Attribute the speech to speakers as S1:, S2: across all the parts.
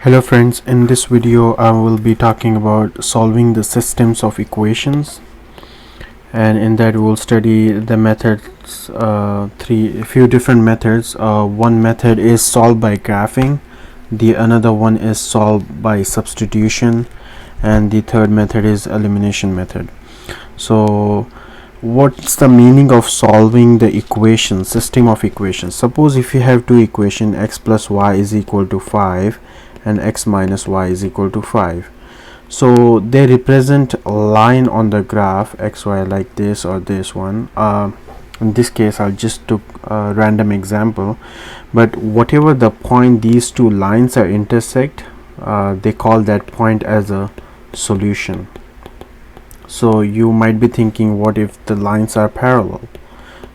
S1: Hello friends, in this video I will be talking about solving the systems of equations, and in that we will study the methods, a few different methods. One method is solved by graphing, the another one is solved by substitution, and the third method is elimination method. So what's the meaning of solving the equation, system of equations? Suppose if you have two equations, x plus y is equal to 5 and x minus y is equal to 5. So they represent a line on the graph xy like this or this one. In this case I just took a random example, but whatever the point these two lines are intersect, they call that point as a solution. So you might be thinking, what if the lines are parallel?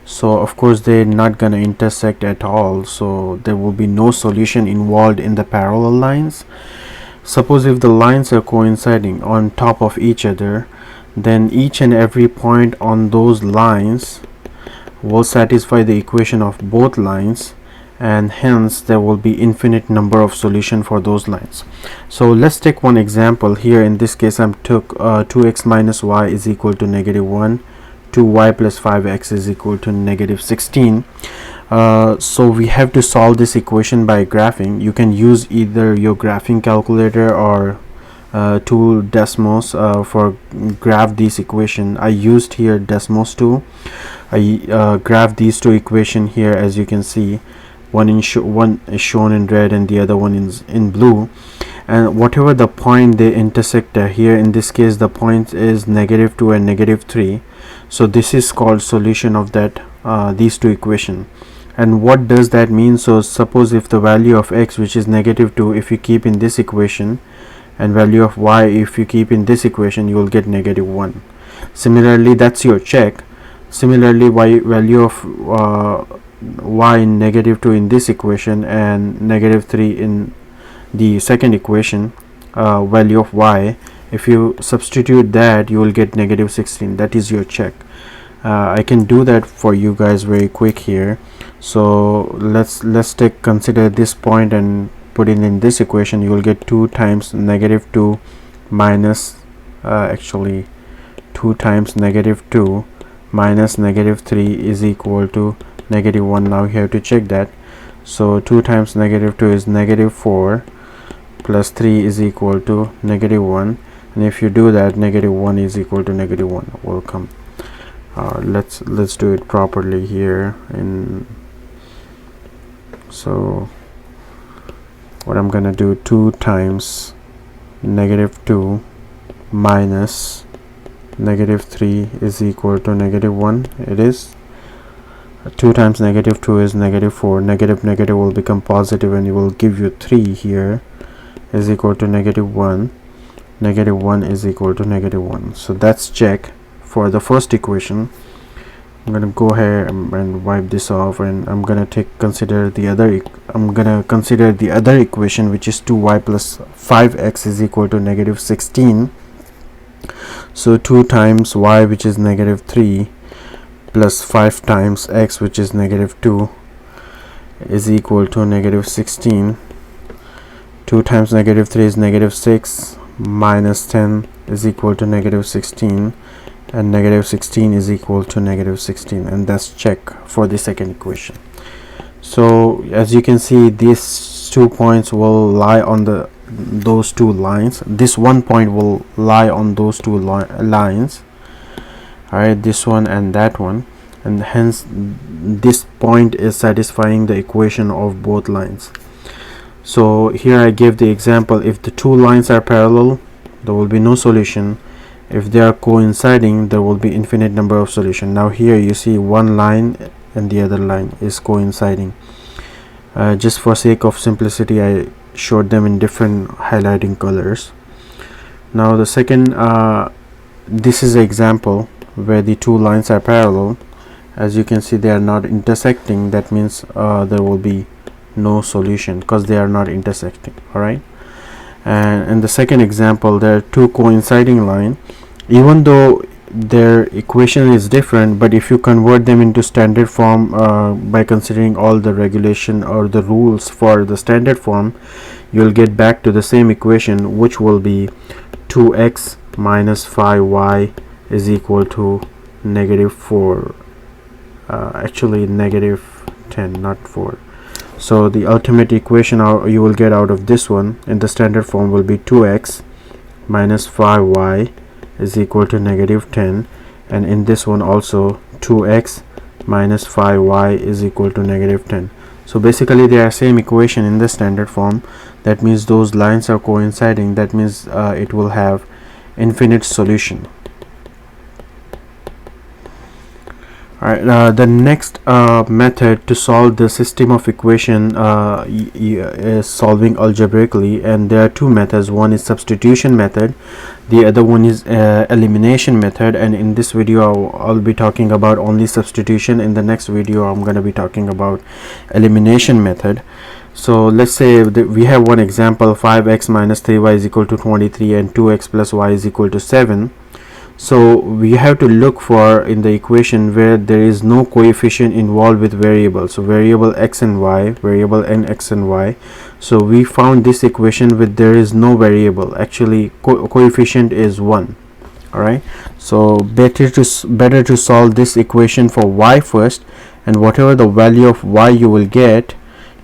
S1: So of course they're not gonna intersect at all, so there will be no solution involved in the parallel lines. Suppose if the lines are coinciding on top of each other, then each and every point on those lines will satisfy the equation of both lines, and hence there will be infinite number of solution for those lines. So let's take one example here. In this case I took 2x minus y is equal to -1, 2y plus 5x is equal to -16. So we have to solve this equation by graphing. You can use either your graphing calculator or tool Desmos for graph this equation. I used here Desmos tool. I graphed these two equation here. As you can see, one is shown in red and the other one is in blue, and whatever the point they intersect here, in this case the point is -2 and -3. So this is called solution of that these two equation. And what does that mean? So suppose if the value of x, which is -2, if you keep in this equation, and value of y, if you keep in this equation, you will get -1. Similarly, that's your check. Similarly, value of y in -2 in this equation and -3 in the second equation, value of y, if you substitute that, you will get -16. That is your check. I can do that for you guys very quick here. So let's consider this point and put it in this equation. You will get 2 times -2 minus actually 2 times -2 minus -3 is equal to -1. Now you have to check that. So 2 times -2 is -4 plus 3 is equal to -1, and if you do that, -1 is equal to -1 will come. Let's do it properly here. So what I'm gonna do, 2 times -2 minus -3 is equal to -1. It is 2 times -2 is -4. Negative will become positive, and it will give you 3 here is equal to -1. -1 is equal to -1. So that's check for the first equation. I'm gonna go ahead and wipe this off, and I'm gonna consider the other equation, which is 2y plus 5x is equal to -16. So 2 times y, which is -3, plus 5 times x, which is -2, is equal to -16. 2 times -3 is -6, minus 10 is equal to -16, and -16 is equal to -16, and that's check for the second equation. So as you can see, these 2 points will lie on those two lines. This one point will lie on those two lines. Alright, this one and that one, and hence this point is satisfying the equation of both lines. So here I give the example. If the two lines are parallel, there will be no solution. If they are coinciding, there will be infinite number of solution. Now here you see one line and the other line is coinciding. Just for sake of simplicity, I showed them in different highlighting colors. Now the second, this is an example where the two lines are parallel. As you can see, they are not intersecting. That means there will be no solution because they are not intersecting. All right. And in the second example, there are two coinciding lines. Even though their equation is different, but if you convert them into standard form by considering all the regulation or the rules for the standard form, you'll get back to the same equation, which will be 2x minus 5y is equal to negative 4, actually negative 10, not 4. So the ultimate equation you will get out of this one in the standard form will be 2x minus 5y is equal to negative 10, and in this one also 2x minus 5y is equal to negative 10. So basically they are same equation in the standard form. That means those lines are coinciding. That means it will have infinite solution. Alright, the next method to solve the system of equation is solving algebraically, and there are two methods. One is substitution method, the other one is elimination method, and in this video I'll be talking about only substitution. In the next video I'm going to be talking about elimination method. So let's say we have one example, 5x minus 3y is equal to 23 and 2x plus y is equal to 7. So we have to look for in the equation where there is no coefficient involved with variables, so variable x and y, variable n, x and y. So we found this equation with there is no variable, actually coefficient is 1. Alright, so better to solve this equation for y first, and whatever the value of y you will get,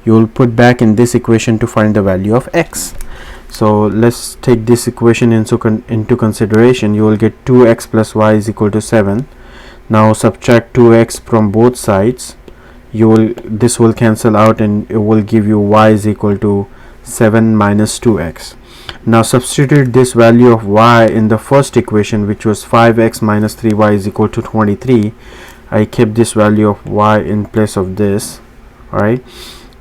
S1: you will put back in this equation to find the value of x. So let's take this equation into consideration. You will get 2x plus y is equal to 7. Now subtract 2x from both sides. This will cancel out and it will give you y is equal to 7 minus 2x. Now substitute this value of y in the first equation, which was 5x minus 3y is equal to 23. I kept this value of y in place of this. Alright,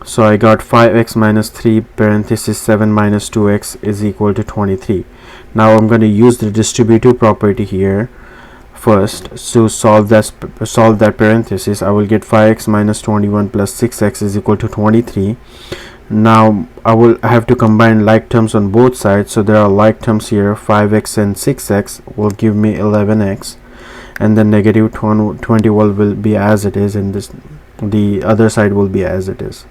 S1: so I got 5x minus 3 parenthesis 7 minus 2x is equal to 23. Now I'm going to use the distributive property here first to solve that parenthesis. I will get 5x minus 21 plus 6x is equal to 23. Now I have to combine like terms on both sides, so there are like terms here. 5x and 6x will give me 11x, and then negative 20 will be as it is, and the other side will be as it is.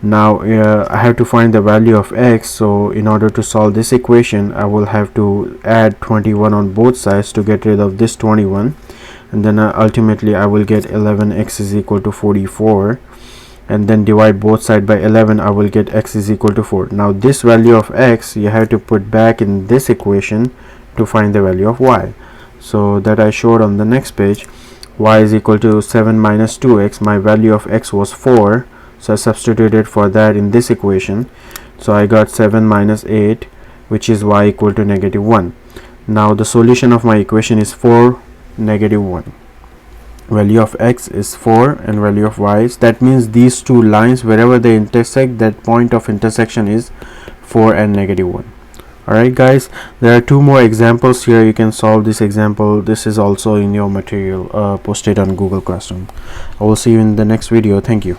S1: Now I have to find the value of x, so in order to solve this equation I will have to add 21 on both sides to get rid of this 21, and then ultimately I will get 11x is equal to 44, and then divide both sides by 11. I will get x is equal to 4. Now this value of x you have to put back in this equation to find the value of y. So that I showed on the next page. Y is equal to 7 minus 2x. My value of x was 4, so I substituted for that in this equation. So I got 7 minus 8, which is y equal to negative 1. Now the solution of my equation is 4, negative 1. Value of x is 4 and value of y is, that means these two lines wherever they intersect, that point of intersection is 4 and negative 1. Alright guys, there are two more examples here. You can solve this example. This is also in your material posted on Google Classroom. I will see you in the next video. Thank you.